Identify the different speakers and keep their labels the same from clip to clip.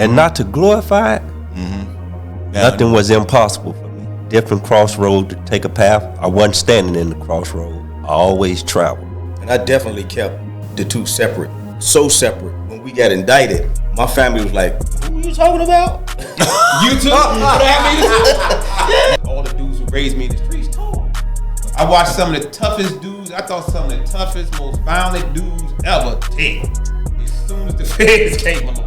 Speaker 1: And not to glorify it, nothing was impossible for me. Different crossroad to take a path. I wasn't standing in the crossroad. I always traveled.
Speaker 2: And I definitely kept the two separate. So separate. When we got indicted, my family was like, who are you talking about?
Speaker 3: You too? All the dudes who raised me in the streets told. I watched some of the toughest dudes. I thought some of the toughest, most violent dudes ever dead. As soon as the feds came along.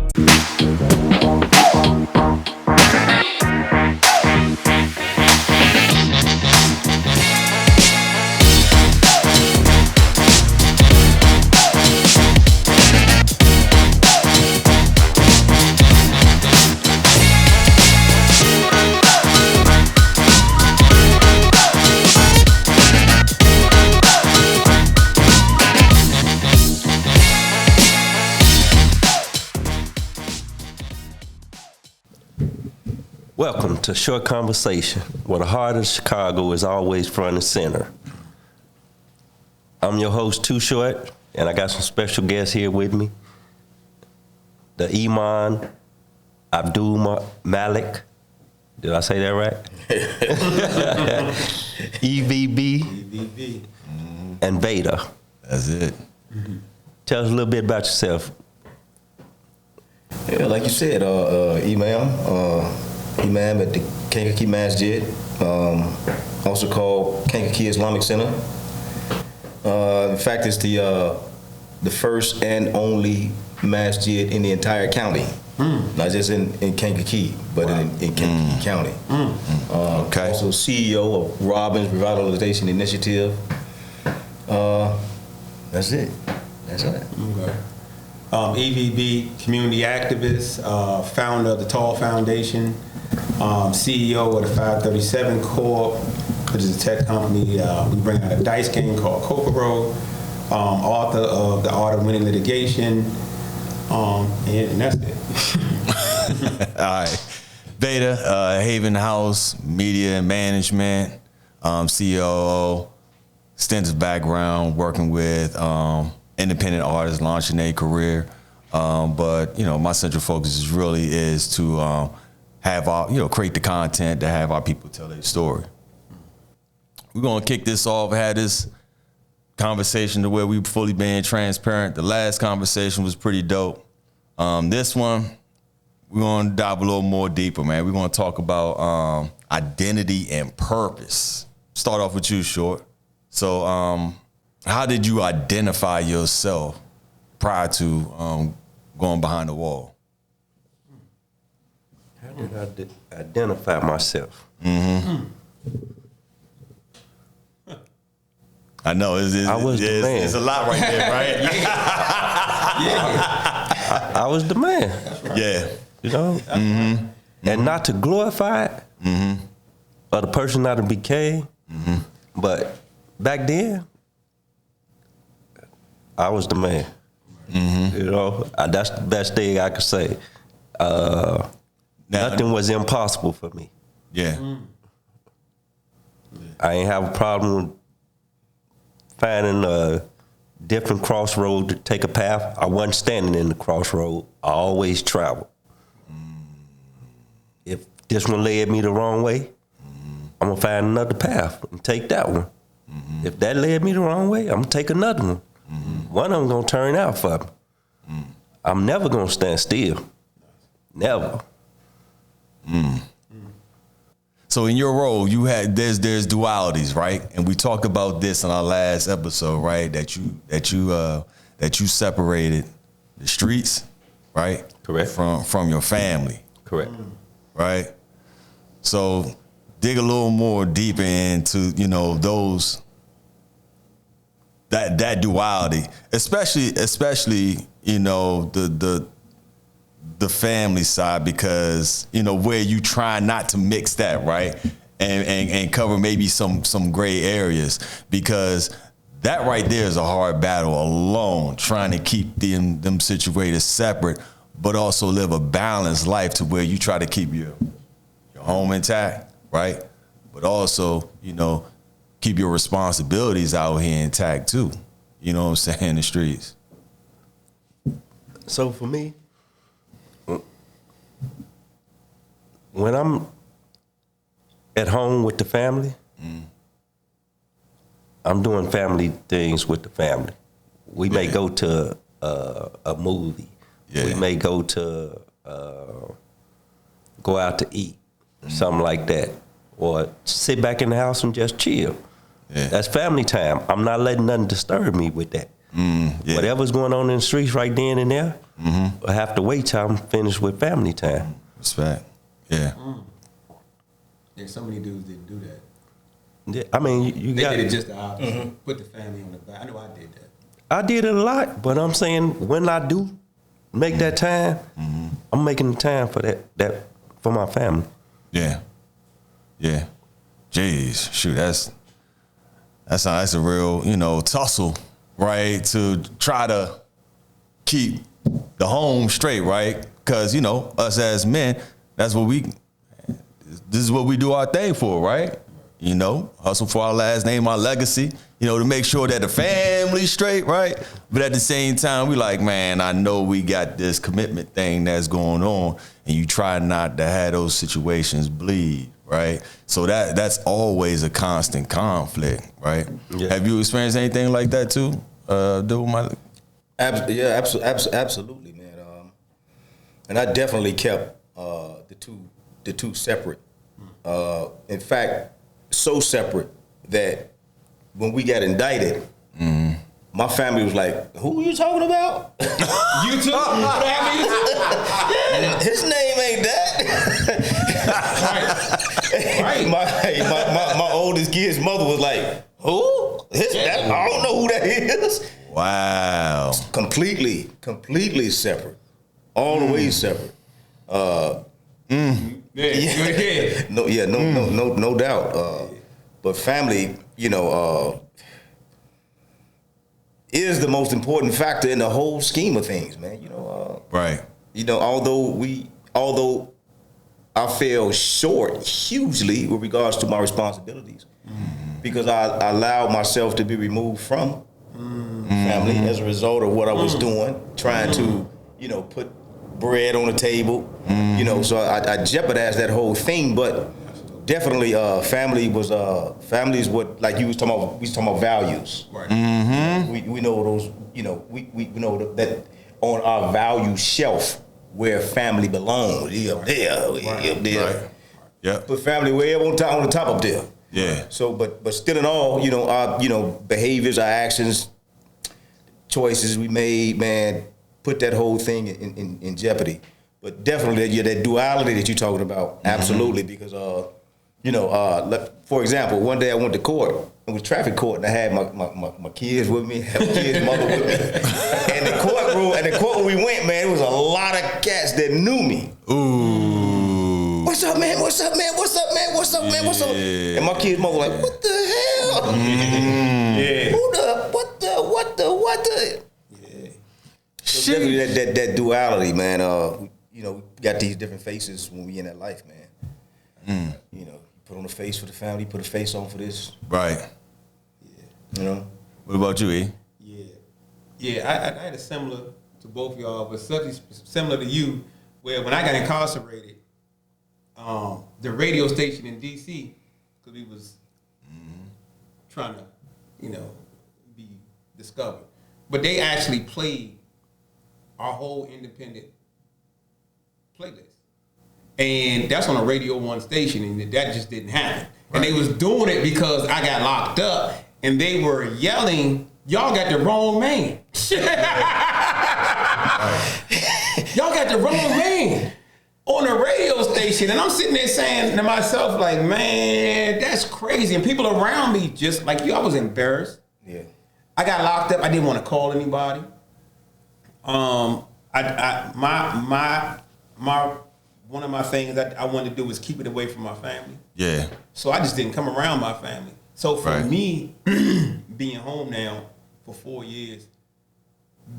Speaker 1: Welcome to Short Conversation, where the heart of Chicago is always front and center. I'm your host, Too Short, and I got some special guests here with me. The Iman Abdul Malik. Did I say that right? EVB. And Veda.
Speaker 4: That's it.
Speaker 1: Tell us a little bit about yourself.
Speaker 2: Yeah, like you said, Imam at the Kankakee Masjid, also called Kankakee Islamic Center. In fact, it's the first and only masjid in the entire county, not just in Kankakee, but in Kankakee County.
Speaker 4: Okay.
Speaker 2: Also CEO of Robbins Revitalization Initiative. That's it. That's it.
Speaker 3: Okay. EVB, community activist, founder of the Tall Foundation, CEO of the 537 Corp, which is a tech company. We bring out a dice game called Kokoro, author of The Art of Winning Litigation, and that's it.
Speaker 4: All right. Veda, Haven House, Media and Management, COO, extensive background working with independent artists launching their career, but my central focus is to have our create the content to have our people tell their story. We're gonna kick this off. Had this conversation to where we fully being transparent. The last conversation was pretty dope. This one we're gonna dive a little more deeper, man. We're gonna talk about identity and purpose. Start off with you, Short. So how did you identify yourself prior to going behind the wall?
Speaker 1: How did I identify myself?
Speaker 4: I know
Speaker 1: I was the man.
Speaker 4: It's a lot right there, right?
Speaker 1: I was the man.
Speaker 4: Yeah.
Speaker 1: And not to glorify it, or the person I became, but back then, I was the man. That's the best thing I could say. Nothing was impossible for me.
Speaker 4: Yeah.
Speaker 1: I ain't have a problem with finding a different crossroad to take a path. I wasn't standing in the crossroad. I always traveled. If this one led me the wrong way, I'm gonna find another path and take that one. If that led me the wrong way, I'm gonna take another one. One of them gonna turn out for me. I'm never gonna stand still. Never.
Speaker 4: So in your role, you had there's dualities, right? And we talked about this in our last episode, right? That you separated the streets, right?
Speaker 1: Correct.
Speaker 4: From your family.
Speaker 1: Correct.
Speaker 4: Right? So dig a little more deeper into, those that duality, especially the family side, because where you try not to mix that, right, and cover maybe some gray areas, because that right there is a hard battle alone, trying to keep them situated separate, but also live a balanced life to where you try to keep your home intact, right, but also keep your responsibilities out here intact too. You know what I'm saying, in the streets.
Speaker 1: So for me, when I'm at home with the family, I'm doing family things with the family. We may go to a movie.
Speaker 4: Yeah.
Speaker 1: We may go to go out to eat, something like that, or sit back in the house and just chill.
Speaker 4: Yeah.
Speaker 1: That's family time. I'm not letting nothing disturb me with that.
Speaker 4: Yeah.
Speaker 1: Whatever's going on in the streets right then and there, I have to wait till I'm finished with family time.
Speaker 4: Respect. Yeah.
Speaker 3: Yeah, so many dudes didn't do that.
Speaker 1: Yeah, I mean, you
Speaker 3: They
Speaker 1: got.
Speaker 3: did it just the opposite. Put the family on the back. I know I did that.
Speaker 1: I did it a lot, but I'm saying when I do make that time, I'm making the time for that for my family.
Speaker 4: Yeah. Yeah. Jeez, shoot, that's a real, tussle, right? To try to keep the home straight, right? Because, us as men, this is what we do our thing for, right? Hustle for our last name, our legacy, to make sure that the family's straight, right? But at the same time, we like, man, I know we got this commitment thing that's going on, and you try not to have those situations bleed, right? So that's always a constant conflict, right?
Speaker 1: Yeah.
Speaker 4: Have you experienced anything like that too?
Speaker 2: Absolutely, man. And I definitely kept the two separate. In fact, so separate that when we got indicted, my family was like, "Who are you talking about?"
Speaker 3: You too?
Speaker 2: His name ain't that.
Speaker 3: Right.
Speaker 2: My oldest kid's mother was like, "Who? I don't know who that is."
Speaker 4: Wow.
Speaker 2: Completely separate, all the way separate.
Speaker 3: Yeah.
Speaker 2: No doubt. But family, is the most important factor in the whole scheme of things, man.
Speaker 4: Right.
Speaker 2: Although I fell short hugely with regards to my responsibilities, because I allowed myself to be removed from family as a result of what I was doing, trying to, put bread on the table, so I jeopardized that whole thing. But definitely, family is what, like you was talking about. We was talking about values.
Speaker 3: Right.
Speaker 2: We know those. We know that on our value shelf where family belongs. We up there. We up there.
Speaker 4: Right. Yeah.
Speaker 2: Put family way up on the top up there.
Speaker 4: Yeah.
Speaker 2: So, but still in all, our behaviors, our actions, choices we made, man, put that whole thing in jeopardy. But definitely, that duality that you're talking about, absolutely, because for example, one day I went to court. It was traffic court, and I had my kids with me, had my kids' mother with me. And the courtroom we went, man, it was a lot of cats that knew me.
Speaker 4: Ooh.
Speaker 2: What's up, man? What's up, man? What's up, man? What's up, man? What's up?
Speaker 4: Yeah.
Speaker 2: And my kids' mother was like, what the hell?
Speaker 3: Yeah.
Speaker 2: What the? Yeah. So definitely that duality, man. We got these different faces when we in that life, man. You put on a face for the family, put a face on for this.
Speaker 4: Right.
Speaker 2: Yeah.
Speaker 4: What about you, E?
Speaker 3: Yeah, I had a similar to both of y'all, but something similar to you, where when I got incarcerated, the radio station in D.C., because we was trying to, be discovered, but they actually played our whole independent playlist. And that's on a Radio 1 station, and that just didn't happen. Right. And they was doing it because I got locked up, and they were yelling, "Y'all got the wrong man." Y'all got the wrong man on a radio station. And I'm sitting there saying to myself, like, man, that's crazy. And people around me, just like you, I was embarrassed.
Speaker 2: Yeah.
Speaker 3: I got locked up. I didn't want to call anybody. One of my things that I wanted to do was keep it away from my family.
Speaker 4: Yeah.
Speaker 3: So I just didn't come around my family. So for me, being home now for 4 years,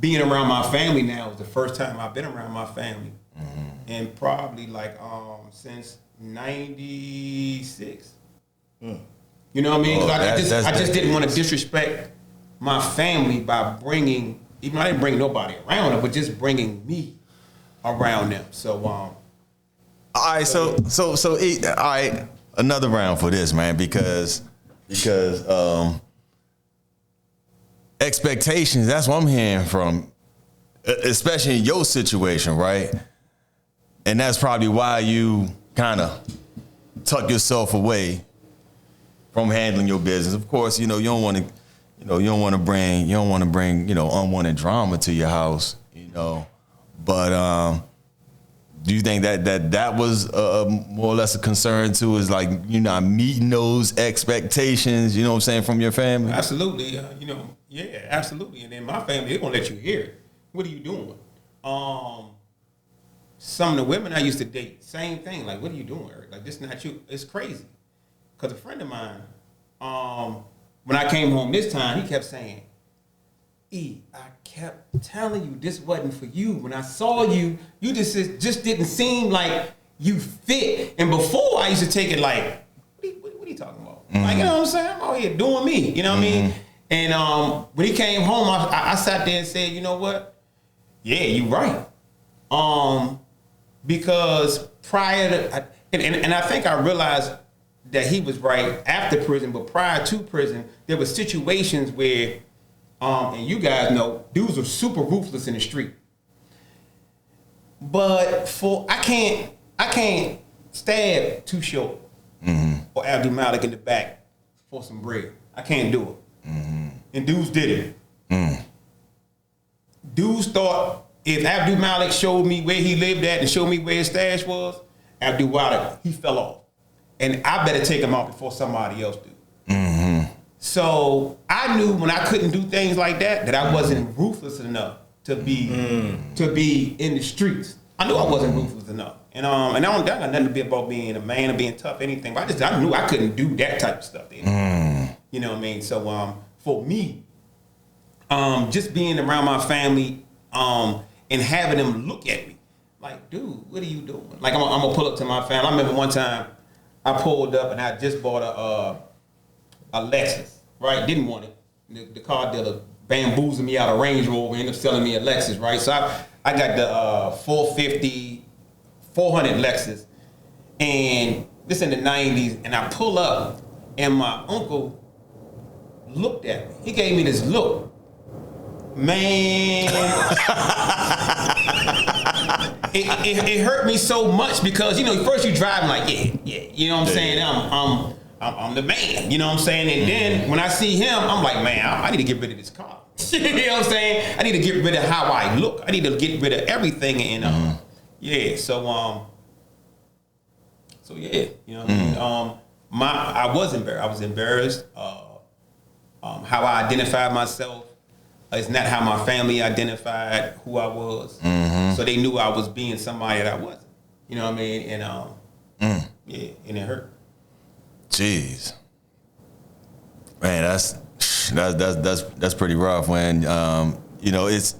Speaker 3: being around my family now is the first time I've been around my family. And probably since 96. You know what I mean? 'Cause I just didn't want to disrespect my family by bringing, even I didn't bring nobody around them, but just bringing me around them. So
Speaker 4: All right, so all right, another round for this, man, because expectations, that's what I'm hearing from, especially in your situation, right? And that's probably why you kind of tuck yourself away from handling your business. Of course, you don't want to bring unwanted drama to your house, but do you think that was more or less a concern too? Is like you're not meeting those expectations, you know what I'm saying, from your family?
Speaker 3: Absolutely, yeah, absolutely. And then my family, they gonna let you hear it. What are you doing? Some of the women I used to date, same thing. Like, what are you doing, Eric? Like, this not you. It's crazy. Cause a friend of mine, when I came home this time, he kept saying, "E, I kept telling you this wasn't for you. When I saw you, you just didn't seem like you fit." And before, I used to take it like, what are you talking about? Mm-hmm. Like, you know what I'm saying? I'm out here doing me. You know what I mean? And when he came home, I sat there and said, you know what? Yeah, you're right. Because prior to, and I think I realized that he was right after prison, but prior to prison, there were situations where, and you guys know, dudes are super ruthless in the street. But I can't stab Too Short or Abdul Malik in the back for some bread. I can't do it. Mm-hmm. And dudes did it. Mm. Dudes thought if Abdul Malik showed me where he lived at and showed me where his stash was, Abdul Malik, he fell off. And I better take him out before somebody else do. Mm-hmm. So I knew when I couldn't do things like that I wasn't ruthless enough to be in the streets. I knew I wasn't ruthless enough. And that got nothing to be about being a man or being tough or anything. But I knew I couldn't do that type of stuff anymore. You know what I mean? So for me, just being around my family and having them look at me like, dude, what are you doing? Like I'm gonna pull up to my family. I remember one time I pulled up and I just bought a Lexus, right? Didn't want it. The car dealer bamboozled me out of Range Rover, ended up selling me a Lexus, right? So I got the 400 Lexus, and this in the 90s, and I pull up, and my uncle looked at me. He gave me this look. Man, it hurt me so much because, first you driving like, yeah, you know what I'm saying? I'm the man, you know what I'm saying? And then when I see him, I'm like, man, I need to get rid of this car. You know what I'm saying? I need to get rid of how I look. I need to get rid of everything. And yeah, so yeah, you know what I mean? I was embarrassed. I was embarrassed. How I identified myself is not how my family identified who I was. Mm-hmm. So they knew I was being somebody that I wasn't. You know what I mean? And yeah, and it hurt.
Speaker 4: Jeez, man, that's pretty rough. When it's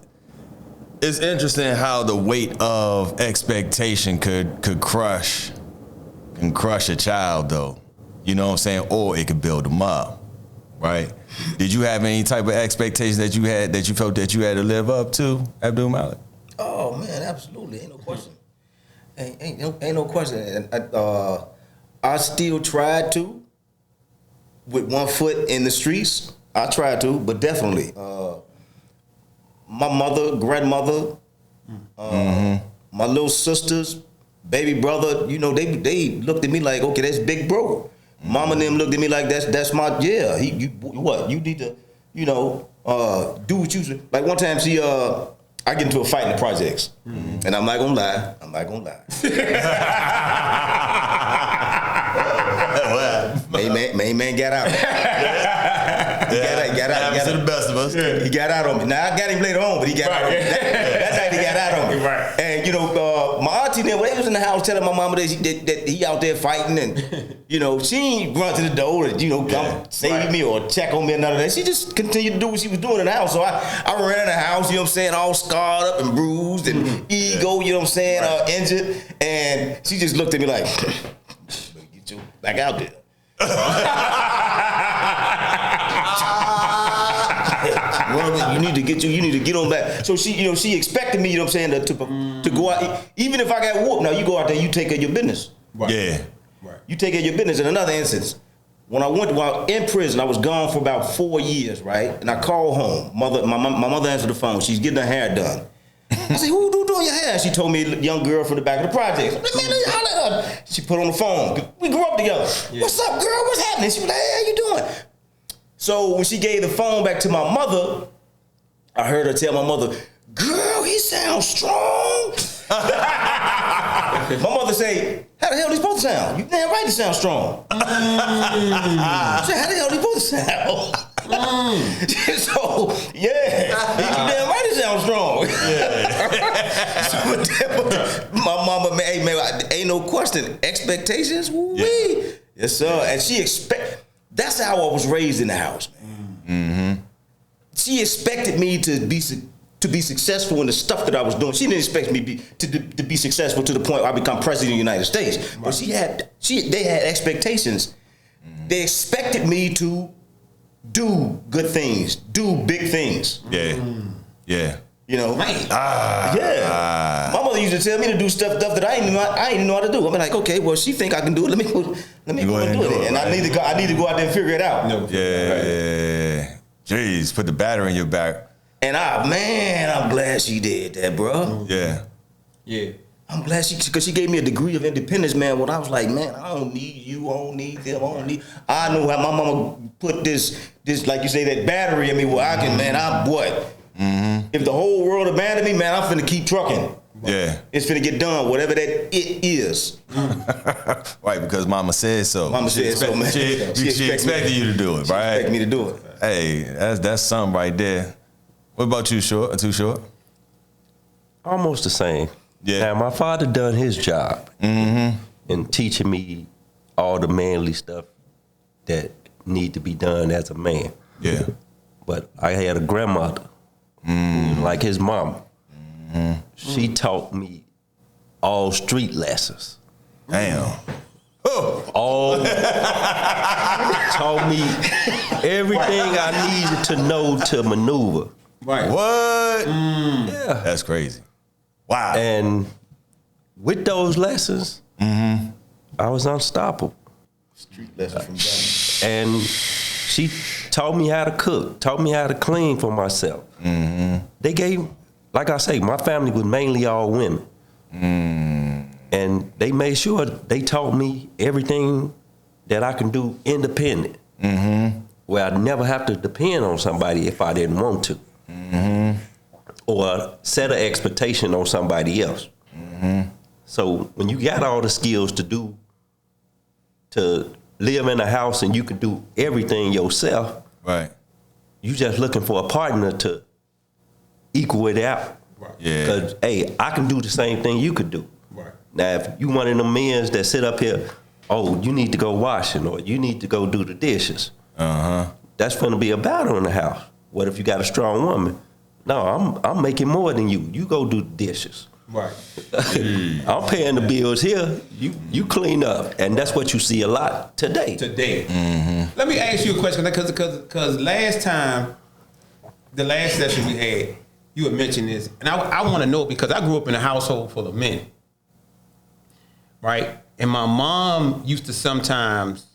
Speaker 4: interesting how the weight of expectation could crush a child, though. You know what I'm saying? Or it could build them up, right? Did you have any type of expectations that you felt that you had to live up to, Abdul Malik?
Speaker 2: Oh man, absolutely, ain't no question. Ain't no question. And I still tried to, with one foot in the streets. I tried to, but definitely, my mother, grandmother, my little sisters, baby brother, they looked at me like, okay, that's big bro. Mama and them looked at me like that's my, yeah. You need to, do what you like. One time I get into a fight in the projects, and I'm not gonna lie. Main man got out. He got out.
Speaker 4: To the best of us.
Speaker 2: He got out on me. Now I got him later on, but he got out on me. That night he got out on me. Right. And my auntie then, when they was in the house telling my mama that he out there fighting, and she ain't run to the door to come save me or check on me or none of that. She just continued to do what she was doing in the house. So I ran in the house, you know what I'm saying, all scarred up and bruised and ego, you know what I'm saying, injured, and she just looked at me like, get you back out there. You need to get on back. So she expected me, you know what I'm saying, to go out. Even if I got whooped, now you go out there, you take care of your business.
Speaker 3: Right.
Speaker 4: Yeah.
Speaker 3: Right.
Speaker 2: You take care of your business. In another instance, while in prison, I was gone for about 4 years, right? And I called home. My mother answered the phone. She's getting her hair done. I said, who doing your hair? She told me a young girl from the back of the projects. She put on the phone. We grew up together. Yeah. What's up, girl? What's happening? She was like, hey, how you doing? So when she gave the phone back to my mother, I heard her tell my mother, girl, he sounds strong. My mother say, how the hell they supposed to sound? You damn right he sounds strong. She said, how the hell they supposed to sound? So, yeah, you damn right he sounds strong. So, my mama, hey man, ain't no question. Expectations, woo-wee. Yes, sir. And that's how I was raised in the house, man. She expected me to be successful in the stuff that I was doing. She didn't expect me to be successful to the point where I become president of the United States. But they had expectations. They expected me to do good things, do big things.
Speaker 4: Yeah. Yeah.
Speaker 2: You know,
Speaker 3: Man.
Speaker 2: yeah. My mother used to tell me to do stuff that I didn't know how to do. I'm like, okay, well, she think I can do it. Let me go and do it. And right. I need to go out there and figure it out.
Speaker 3: No.
Speaker 4: Yeah. Right. Jeez, put the battery in your back.
Speaker 2: And I'm glad she did that, bro.
Speaker 4: Yeah.
Speaker 2: Yeah. I'm glad because she gave me a degree of independence, man. When I was like, man, I don't need you, I don't need them, I know how my mama put this, like you say, that battery in me where I can, man, I'm what? If the whole world abandoned me, man, I'm finna keep trucking.
Speaker 4: Yeah.
Speaker 2: It's finna get done, whatever that it is.
Speaker 4: Right, because mama said so.
Speaker 2: Mama said so, man.
Speaker 4: She expected you to do it, right?
Speaker 2: She expected me to do it.
Speaker 4: Hey, that's something right there. What about you, Short? Too Short?
Speaker 1: Almost the same.
Speaker 4: Yeah.
Speaker 1: Now, my father done his job in teaching me all the manly stuff that need to be done as a man.
Speaker 4: Yeah.
Speaker 1: But I had a grandmother, like his mama. She taught me all street lessons.
Speaker 4: Damn.
Speaker 1: All taught me everything I needed to know to maneuver.
Speaker 3: Right.
Speaker 4: What?
Speaker 1: Yeah.
Speaker 4: That's crazy. Wow.
Speaker 1: And with those lessons, I was unstoppable.
Speaker 2: Street lessons from Johnny.
Speaker 1: And she taught me how to cook, taught me how to clean for myself. They gave, like I say, my family was mainly all women. And they made sure they taught me everything that I can do independent. Where I'd never have to depend on somebody if I didn't want to. Or set an expectation on somebody else. So when you got all the skills to live in a house and you can do everything yourself,
Speaker 4: right.
Speaker 1: you just looking for a partner to equal it out.
Speaker 3: Right.
Speaker 4: Yeah.
Speaker 1: Because, hey, I can do the same thing you could do.
Speaker 3: Right.
Speaker 1: Now, if you one of them men that sit up here, oh, you need to go washing or you need to go do the dishes. That's going to be a battle in the house. What if you got a strong woman? No, I'm making more than you. You go do the dishes.
Speaker 3: Right.
Speaker 1: I'm paying the bills here. You clean up, and that's what you see a lot today.
Speaker 3: Let me ask you a question, because last time, the last session we had, you had mentioned this, and I want to know because I grew up in a household full of men, right? And my mom used to sometimes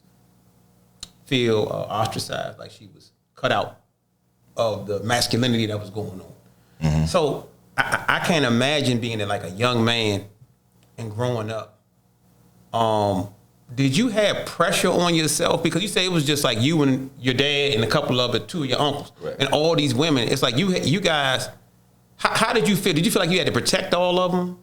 Speaker 3: feel ostracized, like she was cut out of the masculinity that was going on. So I can't imagine being like a young man and growing up. Did you have pressure on yourself? Because you say it was just like you and your dad and a couple of two of your uncles,
Speaker 1: right,
Speaker 3: and all these women. It's like you guys. How did you feel? Did you feel like you had to protect all of them?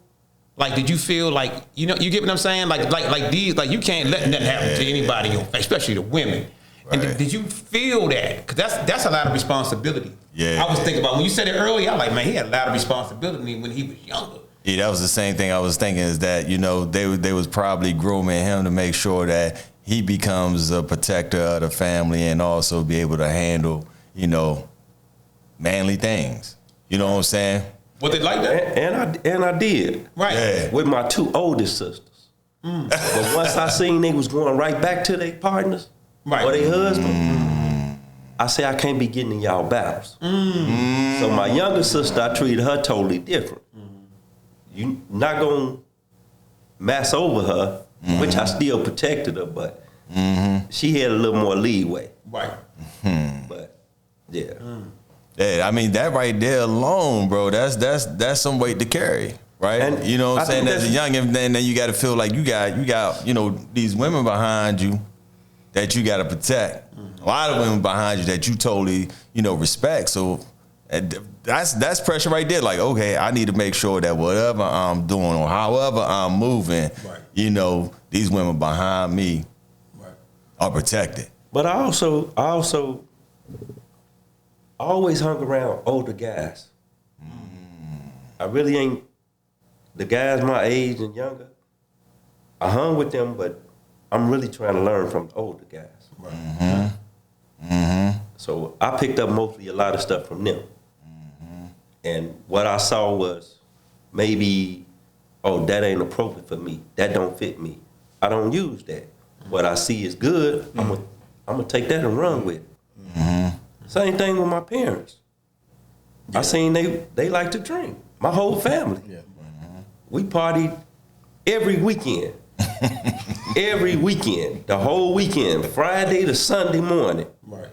Speaker 3: Like, did you feel like you get what I'm saying? Like these, like you can't let nothing happen to anybody, especially the women.
Speaker 4: Right.
Speaker 3: And did you feel that? Because that's a lot of responsibility.
Speaker 4: Yeah.
Speaker 3: I was thinking about when you said it earlier. I'm like, man, he had a lot of responsibility when he was younger.
Speaker 4: Yeah, that was the same thing I was thinking. Is that they was probably grooming him to make sure that he becomes a protector of the family and also be able to handle manly things. You know what I'm saying?
Speaker 3: Was it like that?
Speaker 1: And I did.
Speaker 3: Right.
Speaker 4: Yeah.
Speaker 1: With my two oldest sisters. But once I seen they was going right back to their partners,
Speaker 3: Right.
Speaker 1: or their husband, I say I can't be getting in y'all battles. So my younger sister, I treated her totally different. You not gonna mess over her, which I still protected her, but she had a little more leeway.
Speaker 3: Right.
Speaker 1: But yeah.
Speaker 4: Yeah, I mean that right there alone, bro. That's some weight to carry, right?
Speaker 1: And
Speaker 4: you know what
Speaker 1: I
Speaker 4: I'm saying?
Speaker 1: think
Speaker 4: As a young, and then you got to feel like you got these women behind you that you got to protect. A lot of women behind you that you totally respect. So that's pressure right there. Like, okay, I need to make sure that whatever I'm doing or however I'm moving,
Speaker 3: Right.
Speaker 4: These women behind me are protected.
Speaker 1: But I also always hung around older guys. I really ain't the guys my age and younger. I hung with them, but I'm really trying to learn from the older guys. So I picked up mostly a lot of stuff from them. And what I saw was maybe, oh, that ain't appropriate for me. That don't fit me. I don't use that. What I see is good. I'm gonna take that and run with it. Same thing with my parents. I seen they like to drink. My whole family. We partied every weekend. Every weekend. The whole weekend. Friday to Sunday morning.
Speaker 3: Right.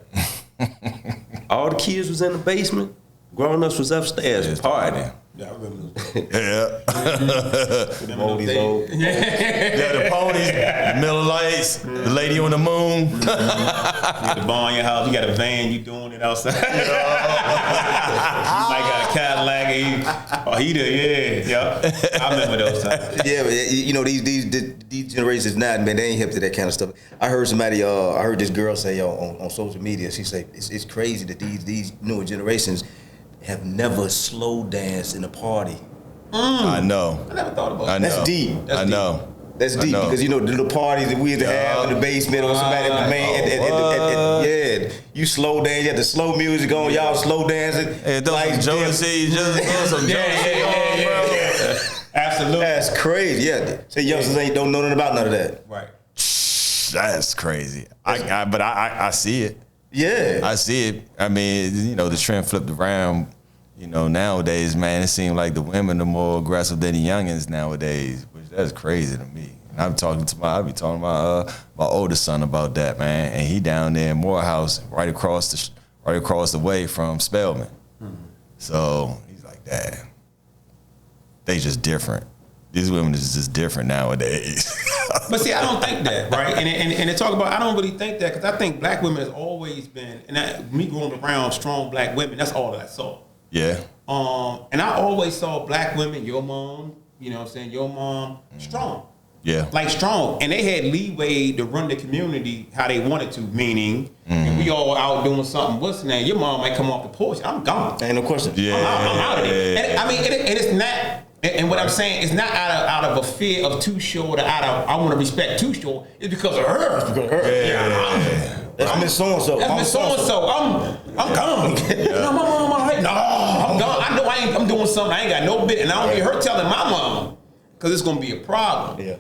Speaker 1: All the kids was in the basement. Grown-ups was upstairs partying.
Speaker 3: Yeah, I remember those.
Speaker 4: Yeah.
Speaker 2: Moldy's old.
Speaker 4: Yeah, the ponies, the Miller Lights, the lady on the moon.
Speaker 3: You got the bar in your house, you got a van, you doing it outside. You might got a Cadillac, or heater, yeah. I remember those times.
Speaker 2: Yeah, but these generations now, man, they ain't hip to that kind of stuff. I heard somebody, I heard this girl say on social media, she said it's crazy that these newer generations have never slow danced in a party.
Speaker 4: I know.
Speaker 3: I never thought about
Speaker 4: I
Speaker 3: that.
Speaker 4: know.
Speaker 2: That's deep.
Speaker 4: I know.
Speaker 2: That's
Speaker 4: I
Speaker 2: deep
Speaker 4: know.
Speaker 2: because the parties that we used to have in the basement or somebody at the main. You slow dance. You had the slow music on. Y'all slow dancing.
Speaker 4: Hey, throw some Jodeci, just throw some Jodeci on, bro.
Speaker 3: Absolutely.
Speaker 2: That's crazy. Yeah. Say youngsters don't know nothing about none of that.
Speaker 3: Right.
Speaker 4: That's crazy. But I see it.
Speaker 2: Yeah.
Speaker 4: I see it. I mean, the trend flipped around. Nowadays, man, it seems like the women are more aggressive than the youngins nowadays, which that's crazy to me. And I be talking to my oldest son about that, man, and he down there in Morehouse, right across the way from Spelman. So he's like, Dad, they just different. These women is just different nowadays.
Speaker 3: But see, I don't think that, right? And to talk about, I don't really think that because I think black women has always been, me growing around strong black women, that's all that I saw.
Speaker 4: Yeah.
Speaker 3: And I always saw black women, your mom, your mom, strong.
Speaker 4: Yeah.
Speaker 3: Like strong. And they had leeway to run the community how they wanted to, meaning if we all out doing something, what's the name? Your mom might come off the porch. I'm gone.
Speaker 2: Ain't no question.
Speaker 4: Yeah.
Speaker 3: I'm out of there. And I mean, and it's not. And what I'm saying is not out of a fear of Too Short or out of I want to respect Too Short. It's because of her. It's because of her.
Speaker 4: Yeah.
Speaker 2: That's Miss So and So.
Speaker 3: That's Miss So and So. I'm gone. No, my mom, no, I'm gone. I know I'm doing something. I ain't got no bit, and I don't hear her telling my mom because it's gonna be a problem.
Speaker 2: Yeah.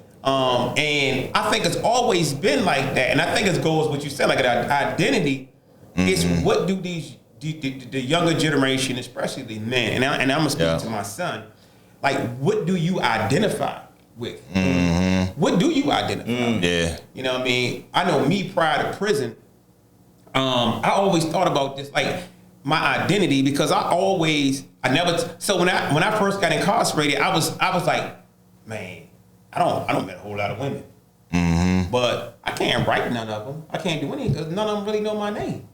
Speaker 3: And I think it's always been like that, and I think it goes what you said, like an identity. It's what do the younger generation, especially the men, and I'm gonna speak to my son. Like, what do you identify with? What do you identify with?
Speaker 4: Yeah.
Speaker 3: You know what I mean? I know me prior to prison, I always thought about this, like my identity, because so when I first got incarcerated, I was like, man, I don't met a whole lot of women. But I can't write none of them. I can't do anything because none of them really know my name.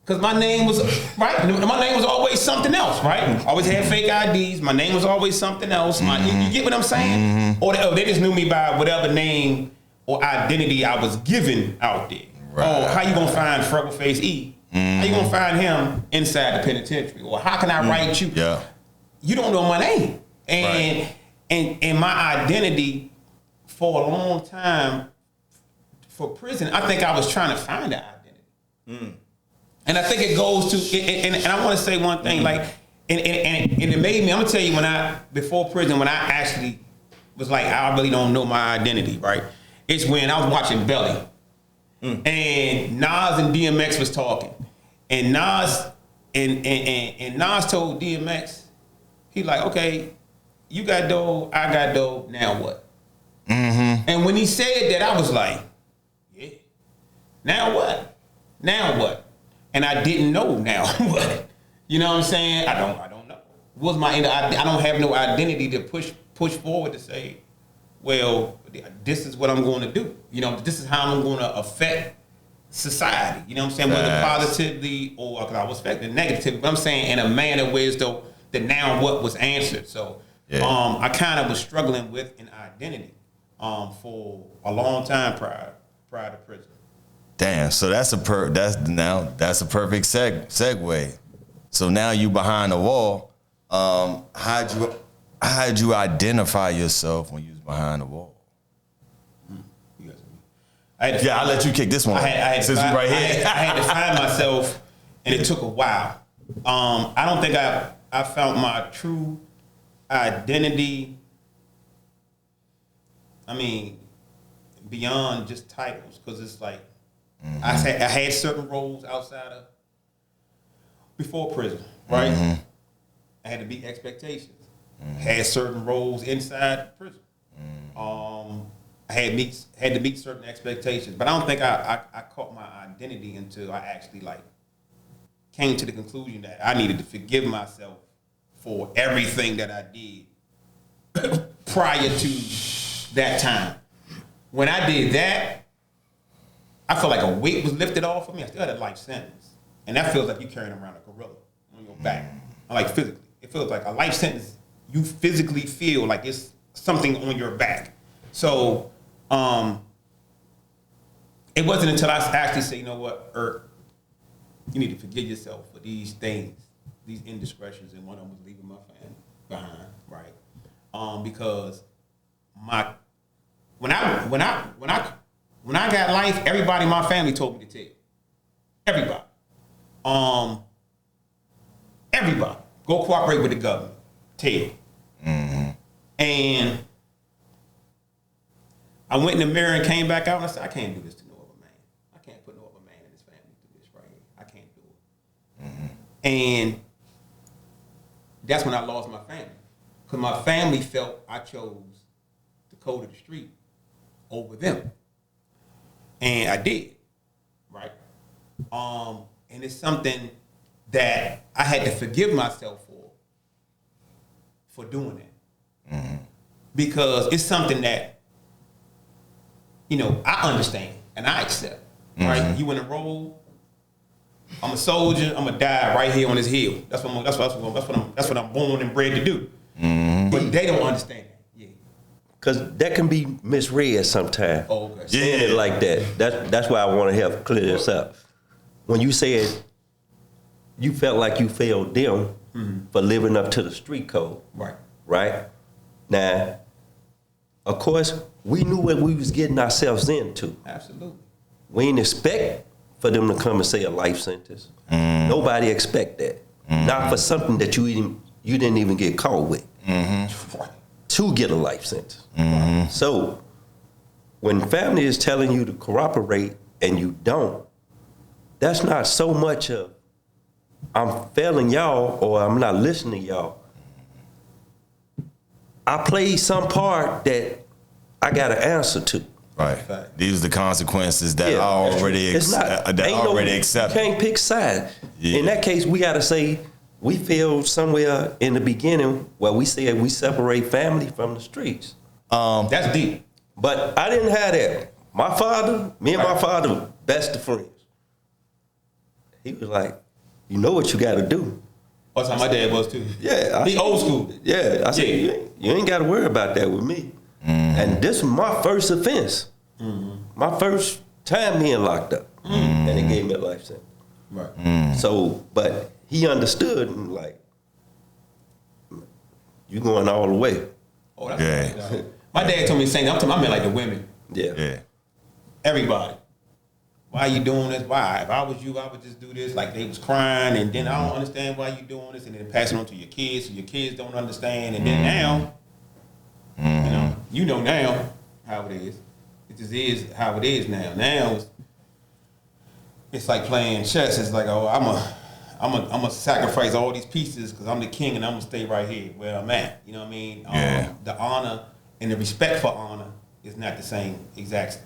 Speaker 3: Because my name was, right? My name was always something else, right? I always had fake IDs. My name was always something else. You get what I'm saying? Or they just knew me by whatever name or identity I was given out there.
Speaker 4: Right.
Speaker 3: Oh, how you going to find Freckleface E? How you going to find him inside the penitentiary? Or how can I write you?
Speaker 4: Yeah.
Speaker 3: You don't know my name. And my identity for a long time for prison, I think I was trying to find that identity. And I think it goes to, and I want to say one thing, like, and it made me, I'm going to tell you, before prison, when I actually was like, I really don't know my identity, right? It's when I was watching Belly. And Nas and DMX was talking. And Nas and Nas told DMX, he like, okay, you got dough, I got dough, now what? And when he said that, I was like, yeah, now what? Now what? And I didn't know now what. You know what I'm saying? I don't know. Was my I don't have no identity to push forward to say, well, this is what I'm going to do. You know, this is how I'm going to affect society. You know what I'm saying? Whether positively or because I was affected negatively, but I'm saying in a manner where as though the now what was answered. So I kind of was struggling with an identity for a long time prior to prison.
Speaker 4: Damn. So that's a perfect segue. So now you behind the wall. How'd you identify yourself when you was behind the wall? I'll let you kick this one. Since we right here.
Speaker 3: I had to find myself, and it took a while. I don't think I found my true identity. I mean, beyond just titles, because it's like I had certain roles outside of before prison, right? I had to meet expectations. Had certain roles inside prison. I had to meet certain expectations, but I don't think I caught my identity until I actually like came to the conclusion that I needed to forgive myself for everything that I did prior to that time. When I did that, I felt like a weight was lifted off of me. I still had a life sentence, and that feels like you carrying around a gorilla on your back. Like physically, it feels like a life sentence. You physically feel like it's something on your back. So it wasn't until I actually said, you know what, you need to forgive yourself for these things, these indiscretions, and one of them was leaving my family behind, right? Because when I got life, everybody in my family told me to tell. Everybody. Everybody. Go cooperate with the government. Tell. And I went in the mirror and came back out and I said, I can't do this to no other man. I can't put no other man in this family through this right here. I can't do it. And that's when I lost my family. Because my family felt I chose the code of the street over them. And I did. Right? And it's something that I had to forgive myself for doing that. Because it's something that, you know, I understand and I accept. Right? You in a role, I'm a soldier, I'm gonna die right here on this hill. That's what I'm born and bred to do. But they don't understand that. Yeah.
Speaker 1: Because that can be misread sometimes.
Speaker 3: Oh, okay.
Speaker 1: Saying it like that. That's why I want to help clear this up. When you said you felt like you failed them for living up to the street code. Right? Now, of course, we knew what we was getting ourselves into.
Speaker 3: Absolutely.
Speaker 1: We didn't expect for them to come and say a life sentence. Nobody expect that. Not for something that you didn't even get caught with. To get a life sentence. So when family is telling you to cooperate and you don't, that's not so much of I'm failing y'all or I'm not listening to y'all. I played some part that I got an answer to.
Speaker 4: Right. These are the consequences that I already accept.
Speaker 1: You can't pick sides. Yeah. In that case, we got to say we feel somewhere in the beginning where we said we separate family from the streets.
Speaker 3: That's deep.
Speaker 1: But I didn't have that. Me and my father, best of friends. He was like, you know what you got to do.
Speaker 3: That's how my dad was too.
Speaker 1: Yeah.
Speaker 3: He old school.
Speaker 1: Yeah. I said, you ain't got to worry about that with me. And this was my first offense. My first time being locked up. And they gave me a life sentence.
Speaker 3: Right.
Speaker 1: So, but he understood and like, you going all the way.
Speaker 3: Oh, that's right. My dad told me the same thing. I'm talking about like the women.
Speaker 1: Yeah.
Speaker 3: Everybody. Why are you doing this? Why? If I was you, I would just do this. Like they was crying, and then I don't understand why you doing this, and then pass it on to your kids, so your kids don't understand, and then now, you know now how it is. It just is how it is now. Now it's like playing chess. It's like, oh, I'm a sacrifice all these pieces because I'm the king and I'm gonna stay right here where I'm at. You know what I mean?
Speaker 4: Yeah.
Speaker 3: The honor and the respect for honor is not the same exact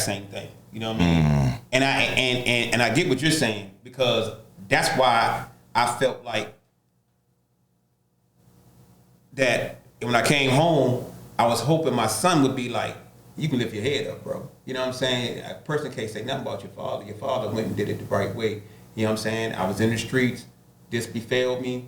Speaker 3: same thing. You know what I mean? And I get what you're saying, because that's why I felt like that when I came home, I was hoping my son would be like, you can lift your head up, bro. You know what I'm saying? A person can't say nothing about your father. Your father went and did it the right way. You know what I'm saying? I was in the streets. This befell me.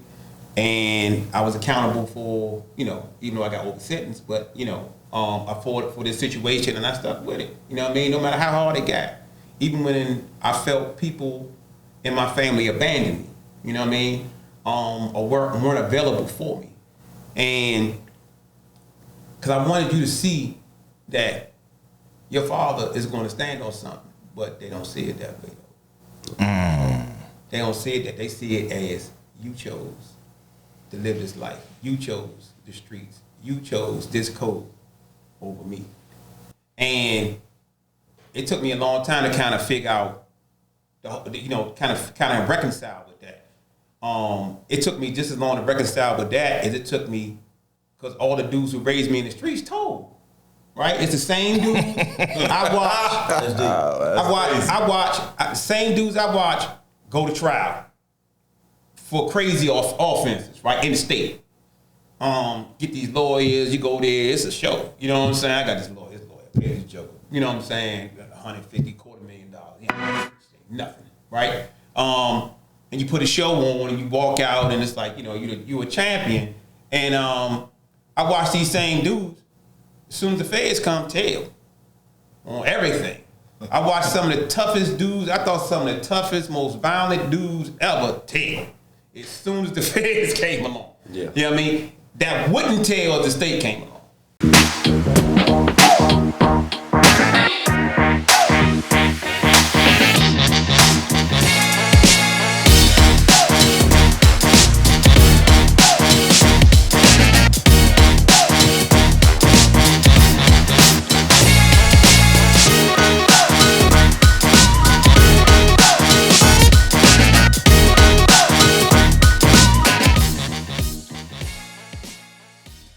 Speaker 3: And I was accountable for, you know, even though I got over sentence, but, you know, I fought for this situation and I stuck with it. You know what I mean? No matter how hard it got. Even when I felt people in my family abandoned me, you know what I mean? Or weren't available for me. And because I wanted you to see that your father is going to stand on something, but they don't see it that way. They don't see it that. They see it as you chose to live this life. You chose the streets. You chose this code over me. And it took me a long time to kind of figure out, kind of reconcile with that. It took me just as long to reconcile with that as it took me, because all the dudes who raised me in the streets told. Right? It's the same dude I watch, same dudes I watch go to trial for crazy offenses, right, in the state. Get these lawyers, you go there, it's a show. You know what I'm saying? I got this lawyer, pay this joke. You know what I'm saying? Got $150, $250,000. You know, nothing, right? And you put a show on and you walk out and it's like, you know, you a champion. And I watch these same dudes, as soon as the feds come, tell on everything. I watched some of the toughest dudes. I thought some of the toughest, most violent dudes ever tell. As soon as the feds came along. Yeah. You know what I mean? That wouldn't tell if the state came along.